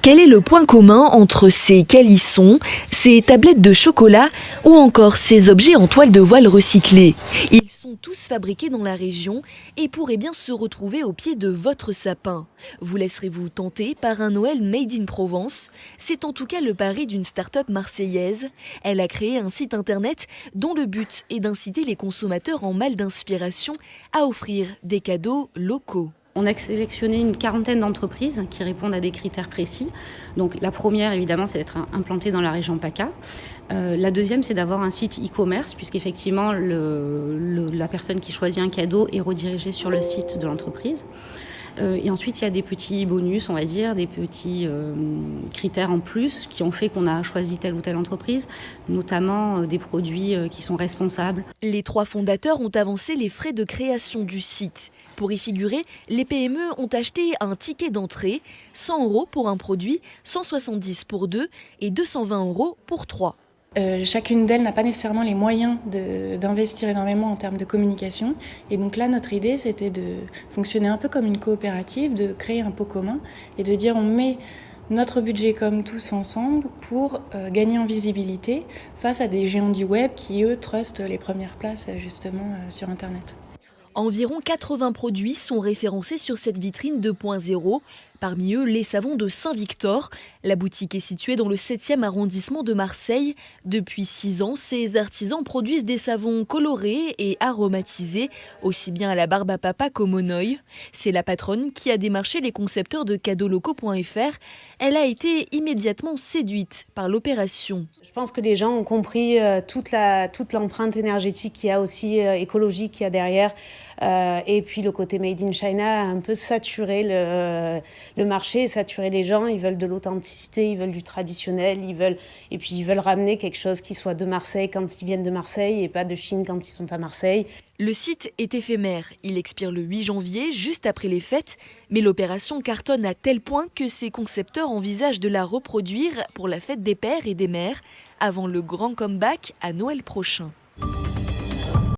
Quel est le point commun entre ces calissons, ces tablettes de chocolat ou encore ces objets en toile de voile recyclés? Ils sont tous fabriqués dans la région et pourraient bien se retrouver au pied de votre sapin. Vous laisserez-vous tenter par un Noël made in Provence? C'est en tout cas le pari d'une start-up marseillaise. Elle a créé un site internet dont le but est d'inciter les consommateurs en mal d'inspiration à offrir des cadeaux locaux. On a sélectionné une quarantaine d'entreprises qui répondent à des critères précis. Donc la première, évidemment, c'est d'être implantée dans la région PACA. La deuxième, c'est d'avoir un site e-commerce, puisqu'effectivement, la personne qui choisit un cadeau est redirigée sur le site de l'entreprise. Et ensuite, il y a des petits bonus, on va dire, des petits critères en plus qui ont fait qu'on a choisi telle ou telle entreprise, notamment des produits qui sont responsables. Les trois fondateurs ont avancé les frais de création du site. Pour y figurer, les PME ont acheté un ticket d'entrée, 100 € pour un produit, 170 pour deux et 220 € pour trois. Chacune d'elles n'a pas nécessairement les moyens d'investir énormément en termes de communication. Et donc là, notre idée, c'était de fonctionner un peu comme une coopérative, de créer un pot commun et de dire on met notre budget comme tous ensemble pour gagner en visibilité face à des géants du web qui, eux, trustent les premières places justement sur Internet. Environ 80 produits sont référencés sur cette vitrine 2.0. Parmi eux, les savons de Saint-Victor. La boutique est située dans le 7e arrondissement de Marseille. Depuis 6 ans, ces artisans produisent des savons colorés et aromatisés, aussi bien à la barbe à papa qu'au monoeil. C'est la patronne qui a démarché les concepteurs de cadeauslocaux.fr. Elle a été immédiatement séduite par l'opération. Je pense que les gens ont compris toute l'empreinte énergétique qu'il y a aussi, écologique qu'il y a derrière. Et puis le côté Made in China a un peu saturé le marché, saturé les gens. Ils veulent de l'authenticité, ils veulent du traditionnel, et puis ils veulent ramener quelque chose qui soit de Marseille quand ils viennent de Marseille et pas de Chine quand ils sont à Marseille. Le site est éphémère. Il expire le 8 janvier, juste après les fêtes. Mais l'opération cartonne à tel point que ses concepteurs envisagent de la reproduire pour la fête des pères et des mères avant le grand comeback à Noël prochain.